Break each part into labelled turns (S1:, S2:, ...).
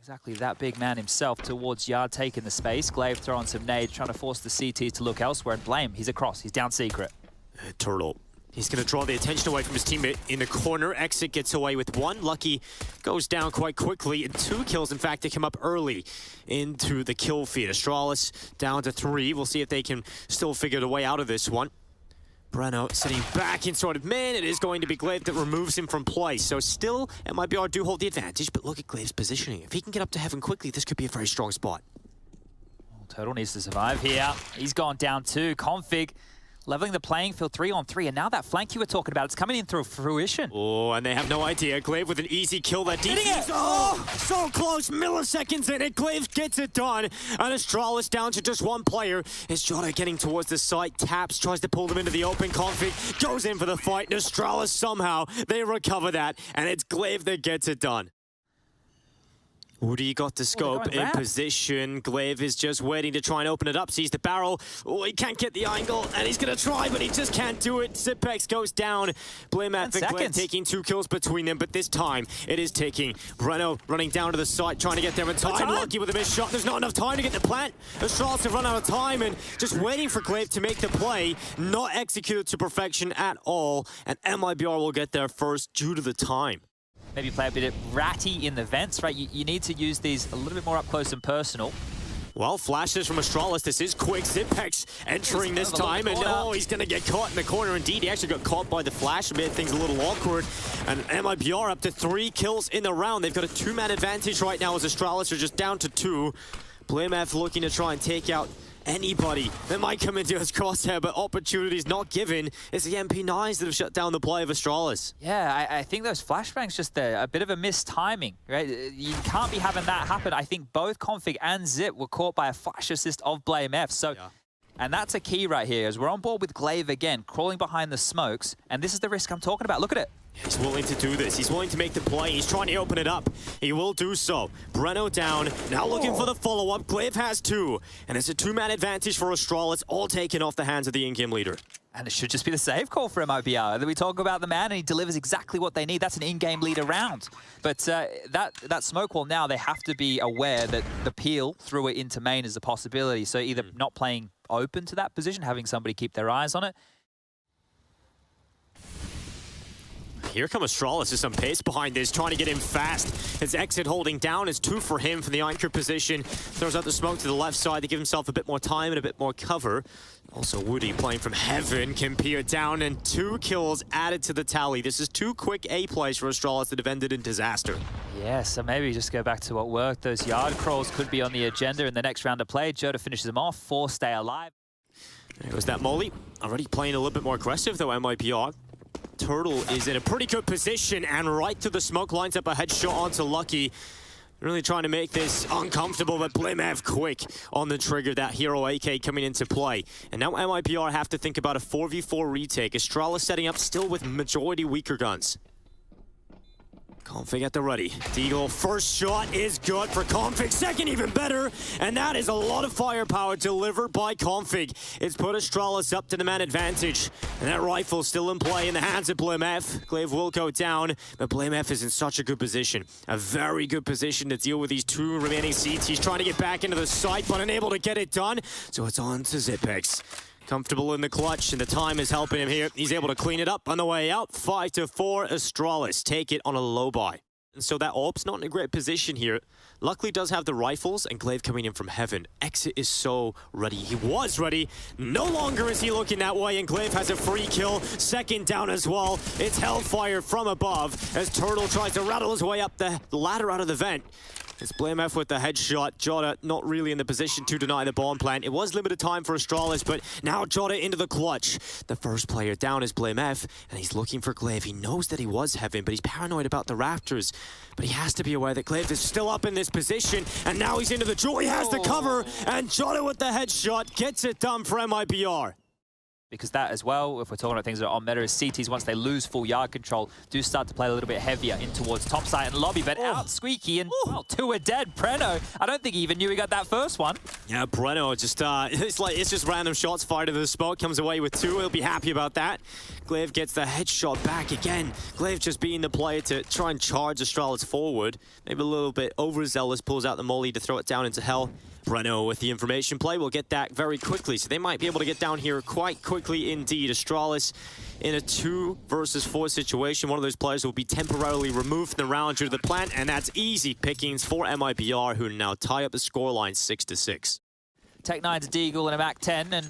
S1: Exactly, that big man himself towards Yard, taking the space. Glaive throwing some nades, trying to force the CT to look elsewhere, and Blame, he's across, he's down secret.
S2: Turtle, he's going to draw the attention away from his teammate in the corner. Exit gets away with one. Lucky goes down quite quickly, and 2 kills, in fact, to come up early into the kill feed. Astralis down to 3. We'll see if they can still figure the way out of this one. Breno sitting back inside of man. It is going to be Glaive that removes him from play. So still, MIBR do hold the advantage, but look at Glaive's positioning. If he can get up to heaven quickly, this could be a very strong spot.
S1: Turtle needs to survive here. He's gone down too. Config leveling the playing field 3-on-3, and now that flank you were talking about, it's coming in through fruition.
S2: Oh, and they have no idea. Glaive with an easy kill. That defense. Oh, so close. Milliseconds in it. Glaive gets it done. And Astralis down to just 1 player. Is Jota getting towards the site. Taps, tries to pull them into the open. Config goes in for the fight. And Astralis somehow, they recover that. And it's Glaive that gets it done. Woody got the scope in position. Glaive is just waiting to try and open it up. Sees the barrel. Oh, he can't get the angle, and he's going to try, but he just can't do it. Zipex goes down. Blame at Glaive taking 2 kills between them, but this time it is taking Breno running down to the site, trying to get there in time. Lucky with a missed shot. There's not enough time to get the plant. Astralis have run out of time, and just waiting for Glaive to make the play. Not executed to perfection at all, and MIBR will get there first due to the time.
S1: Maybe play a bit ratty in the vents, right? You need to use these a little bit more up close and personal.
S2: Well, flashes from Astralis. This is quick. Zipex entering this time, and oh, he's going to get caught in the corner. Indeed, he actually got caught by the flash, made things a little awkward. And MIBR up to 3 kills in the round. They've got a 2-man advantage right now as Astralis are just down to 2. Blamef looking to try and take out anybody that might come into his crosshair, but opportunities not given. It's the MP9s that have shut down the play of Astralis.
S1: Yeah, I think those flashbangs just a bit of a mistiming, right? You can't be having that happen. I think both Config and Zip were caught by a flash assist of Blame F. So, yeah. And that's a key right here, as we're on board with Glaive again, crawling behind the smokes, and this is the risk I'm talking about. Look at it.
S2: He's willing to do this. He's willing to make the play. He's trying to open it up. He will do so. Breno down. Now looking for the follow-up. Glaive has 2. And it's a 2-man advantage for Astralis, all taken off the hands of the in-game leader.
S1: And it should just be the save call for MIBR. We talk about the man, and he delivers exactly what they need. That's an in-game leader round. But that smoke wall now, they have to be aware that the peel through it into main is a possibility. So either not playing open to that position, having somebody keep their eyes on it.
S2: Here comes Astralis with some pace behind this, trying to get him fast. His exit holding down is 2 for him from the anchor position. Throws out the smoke to the left side to give himself a bit more time and a bit more cover. Also Woody playing from heaven, can peer down, and 2 kills added to the tally. This is 2 quick A plays for Astralis that have ended in disaster.
S1: Yeah, so maybe just go back to what worked. Those yard crawls could be on the agenda in the next round of play. Jota finishes them off, 4 stay alive.
S2: There goes that molly. Already playing a little bit more aggressive though, MIBR. Turtle is in a pretty good position, and right to the smoke, lines up a headshot onto Lucky. Really trying to make this uncomfortable, but Blimev quick on the trigger. That hero AK coming into play. And now MIBR have to think about a 4v4 retake. Astralis setting up still with majority weaker guns. Config at the ready. Deagle, first shot is good for Config. Second, even better. And that is a lot of firepower delivered by Config. It's put Astralis up to the man advantage. And that rifle still in play in the hands of Blamef. Glaive will go down, but Blamef is in such a good position. A very good position to deal with these 2 remaining CTs. Trying to get back into the site, but unable to get it done. So it's on to Zipex. Comfortable in the clutch, and the time is helping him here. He's able to clean it up on the way out. 5-4, Astralis take it on a low buy. And so that AWP's not in a great position here. Luckily does have the rifles, and Glaive coming in from heaven. Exit is so ready. He was ready. No longer is he looking that way, and Glaive has a free kill. Second down as well. It's hellfire from above as Turtle tries to rattle his way up the ladder out of the vent. It's Blamef with the headshot. Jota not really in the position to deny the bomb plant. It was limited time for Astralis, but now Jota into the clutch. The first player down is Blamef, and he's looking for Glaive. He knows that he was heaven, but he's paranoid about the Raptors. But he has to be aware that Glaive is still up in this position, and now he's into the jewel. He has the cover, and Jota with the headshot gets it done for MIBR.
S1: Because that as well, if we're talking about things that are on meta, is CTs, once they lose full yard control, do start to play a little bit heavier in towards top side and lobby, but out Squeaky and, well, two are dead. Preno, I don't think he even knew he got that first one.
S2: Yeah, Preno just, it's just random shots fired into the smoke, comes away with two. He'll be happy about that. glaive gets the headshot back again. glaive just being the player to try and charge Astralis forward. Maybe a little bit overzealous, pulls out the molly to throw it down into hell. Breno with the information play will get that very quickly, so they might be able to get down here quite quickly indeed. Astralis in a 2 versus 4 situation. One of those players will be temporarily removed from the round due to the plant, and that's easy pickings for MIBR, who now tie up the scoreline 6-6.
S1: Tech9's a Deagle and a Mac 10, and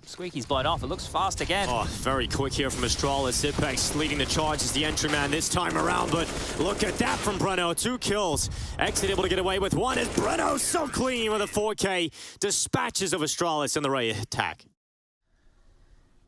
S1: Squeaky's blown off. It looks fast again.
S2: Oh, very quick here from Astralis. Zipex leading the charge as the entry man this time around, but look at that from Breno. 2 kills. Exit able to get away with 1 as Breno so clean with a 4K. Dispatches of Astralis in the right attack.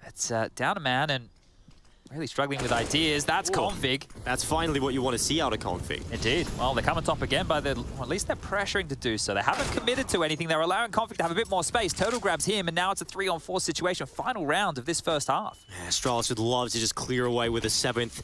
S1: It's down a man and really struggling with ideas. That's config.
S2: That's finally what you want to see out of config.
S1: Indeed. Well, they come on top again by the, well, at least they're pressuring to do so. They haven't committed to anything. They're allowing config to have a bit more space. Total grabs him, and now it's a 3-on-4 situation. Final round of this first half.
S2: Yeah, Astralis would love to just clear away with a 7th.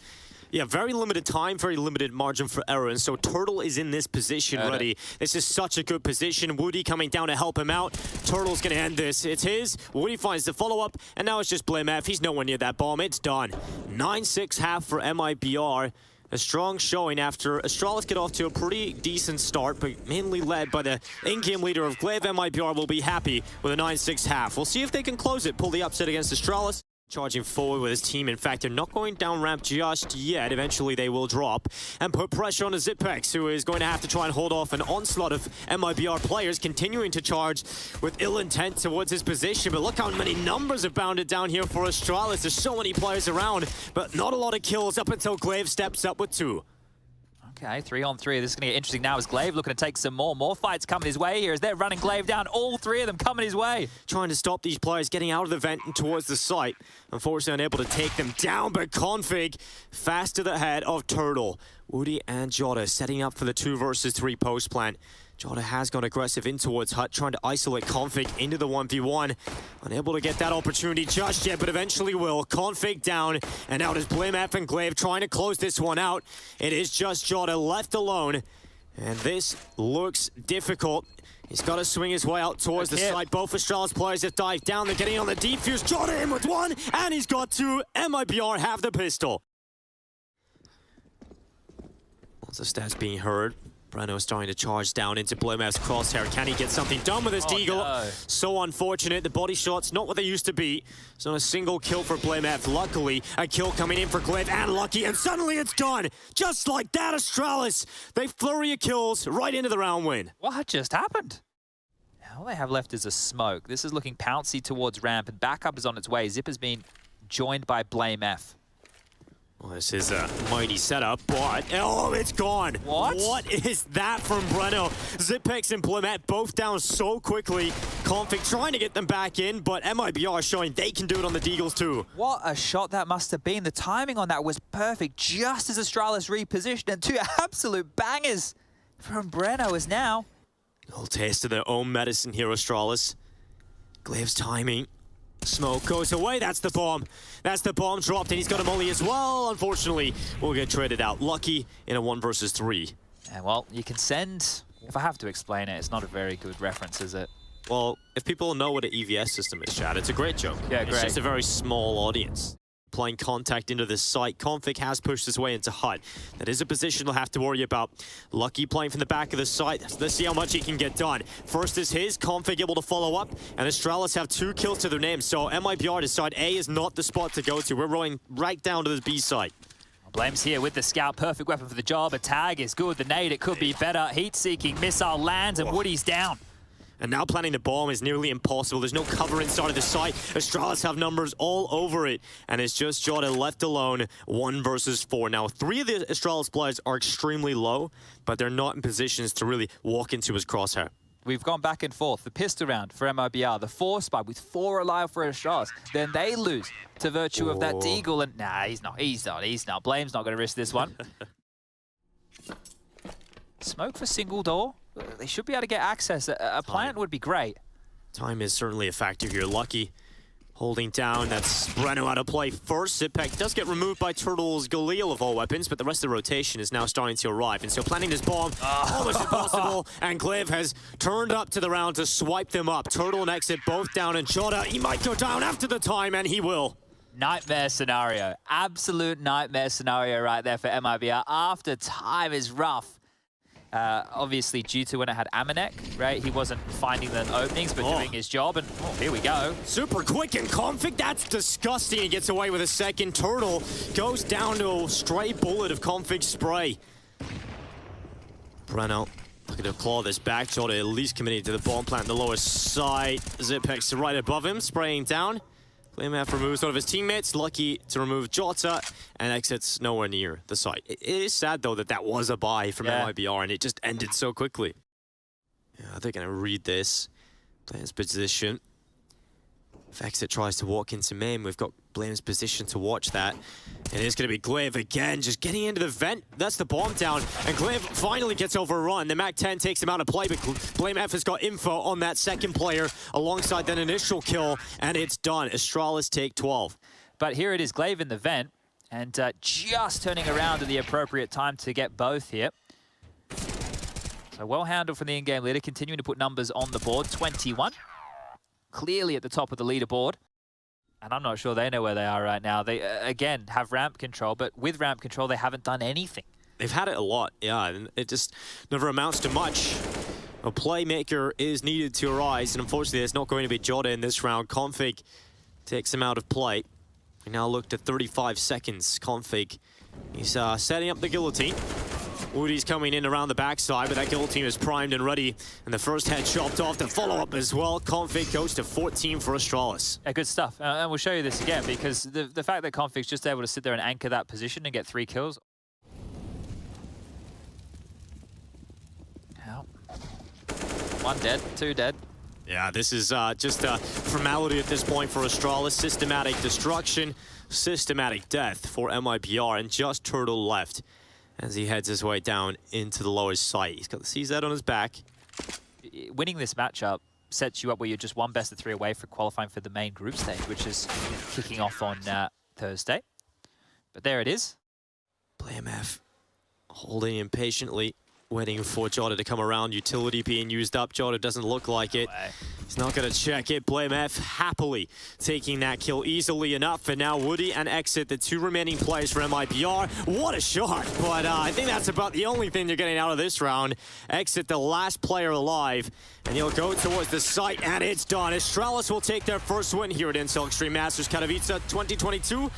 S2: Yeah, very limited time, very limited margin for error, and so Turtle is in this position ready. This is such a good position. Woody coming down to help him out. Turtle's gonna end this. It's his. Woody finds the follow-up, and now it's just Blame F. He's nowhere near that bomb. It's done. 9-6 half for MIBR. A strong showing after Astralis get off to a pretty decent start, but mainly led by the in-game leader of glaive. MIBR will be happy with a 9-6 half. We'll see if they can close it, pull the upset against Astralis. Charging forward with his team. In fact, they're not going down ramp just yet. Eventually, they will drop and put pressure on the Zipex, who is going to have to try and hold off an onslaught of MIBR players, continuing to charge with ill intent towards his position. But look how many numbers are bounded down here for Astralis. There's so many players around, but not a lot of kills up until glaive steps up with 2.
S1: Okay, 3-on-3. This is going to get interesting now as glaive looking to take some more. More fights coming his way here as they're running glaive down. All 3 of them coming his way.
S2: Trying to stop these players getting out of the vent and towards the site. Unfortunately, unable to take them down, but config fast to the head of Turtle. Woody and Jota setting up for the 2 versus 3 post plant. Jota has gone aggressive in towards Hut, trying to isolate config into the 1v1. Unable to get that opportunity just yet, but eventually will. Config down, and out is Blame F and glaive trying to close this one out. It is just Jota left alone, and this looks difficult. He's got to swing his way out towards the site. Both Astralis players have dived down. They're getting on the defuse. Jota in with 1, and he's got 2. MIBR have the pistol. Lots of stats being heard. Breno starting to charge down into Blomev's crosshair. Can he get something done with his Deagle? No. So unfortunate. The body shots, not what they used to be. It's not a single kill for Blamev. Luckily, a kill coming in for glaive and Lucky, and suddenly it's done. Just like that, Astralis. They flurry of kills right into the round win.
S1: What just happened? All they have left is a smoke. This is looking pouncy towards ramp, and backup is on its way. Zip has been joined by Blame F.
S2: Well, this is a mighty setup, but oh, it's gone. What is that from Breno? Zipex and Blamet both down so quickly. Config trying to get them back in, but MIBR showing they can do it on the Deagles too.
S1: What a shot that must have been. The timing on that was perfect, just as Astralis repositioned, and 2 absolute bangers from Breno is now.
S2: A little taste of their own medicine here, Astralis. Glaive's timing. Smoke goes away. That's the bomb. That's the bomb dropped, and he's got a molly as well. Unfortunately, we'll get traded out. Lucky in a 1 versus 3.
S1: Yeah, well, you can send... If I have to explain it, it's not a very good reference, is it?
S2: Well, if people know what an EVS system is, Chad, it's a great joke.
S1: Yeah, great.
S2: It's just a very small audience. Playing contact into this site. Config has pushed his way into Hut. That is a position he'll have to worry about. Lucky playing from the back of the site. Let's see how much he can get done. First is his. Config able to follow up. And Astralis have 2 kills to their name. So MIBR decide A is not the spot to go to. We're rolling right down to the B site.
S1: Blame's here with the scout. Perfect weapon for the job. A tag is good. The nade, it could be better. Heat-seeking missile lands, and Woody's down.
S2: And now planting the bomb is nearly impossible. There's no cover inside of the site. Astralis have numbers all over it. And it's just Jota left alone, 1 versus 4. Now, 3 of the Astralis players are extremely low, but they're not in positions to really walk into his crosshair.
S1: We've gone back and forth. The pistol round for MIBR, the 4 spy with 4 alive for Astralis. Then they lose to virtue of that Deagle. And nah, he's not. Blame's not going to risk this one. Smoke for single door. They should be able to get access. A plant would be great.
S2: Time is certainly a factor here. Lucky holding down. That's Breno out of play first. Zipek does get removed by Turtle's Galil of all weapons, but the rest of the rotation is now starting to arrive. And so planting this bomb, almost impossible. And Glaive has turned up to the round to swipe them up. Turtle and Exit both down, and Jota, he might go down after the time, and he will.
S1: Nightmare scenario. Absolute nightmare scenario right there for MIBR. After time is rough. Obviously, due to when I had Amanek, right? He wasn't finding the openings, but doing his job. And here we go.
S2: Super quick and config. That's disgusting. He gets away with a second. Turtle goes down to a stray bullet of config spray. Breno looking to claw this back. Jota at least committing to the bomb plant in the lower side. Zipex right above him, spraying down. FlameF removes one of his teammates, lucky to remove Jota, and Exit's nowhere near the site. It is sad, though, that that was a buy from MIBR, and it just ended so quickly. Yeah, they're going to read this. Blame's position. If Exit tries to walk into main, we've got Blame's position to watch that. And it's going to be Glaive again, just getting into the vent. That's the bomb down, and Glaive finally gets overrun. The MAC-10 takes him out of play, but Blame F has got info on that second player alongside that initial kill, and it's done. Astralis take 12.
S1: But here it is, Glaive in the vent, and just turning around at the appropriate time to get both here. So well handled from the in-game leader, continuing to put numbers on the board. 21. Clearly at the top of the leaderboard. And I'm not sure they know where they are right now. They, again, have ramp control, but with ramp control, they haven't done anything.
S2: They've had it a lot, yeah, and it just never amounts to much. A playmaker is needed to arise, and unfortunately, there's not going to be Jota in this round. Config takes him out of play. We now look to 35 seconds. Config, he's setting up the guillotine. Woody's coming in around the backside, but that guillotine is primed and ready. And the first head chopped off, the follow-up as well. Config goes to 14 for Astralis.
S1: Yeah, good stuff. And we'll show you this again, because the fact that Config's just able to sit there and anchor that position and get 3 kills. Ow. 1 dead, 2 dead.
S2: Yeah, this is just a formality at this point for Astralis. Systematic destruction, systematic death for MIBR, and just Turtle left as he heads his way down into the lowest site. He's got the CZ on his back.
S1: Winning this matchup sets you up where you're just 1 best of 3 away for qualifying for the main group stage, which is kicking off on Thursday. But there it is.
S2: BlameF holding impatiently, waiting for Jota to come around. Utility being used up. Jota doesn't look like it. He's not going to check it. BlameF happily taking that kill easily enough. And now Woody and Exit, the 2 remaining players for MIBR. What a shot. But I think that's about the only thing they're getting out of this round. Exit, the last player alive. And he'll go towards the site, and it's done. Astralis will take their first win here at Intel Extreme Masters Katowice 2022.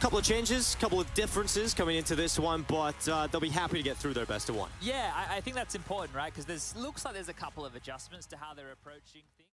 S2: Couple of changes, couple of differences coming into this one, but they'll be happy to get through their best of 1.
S1: Yeah, I think that's important, right? Because looks like there's a couple of adjustments to how they're approaching things.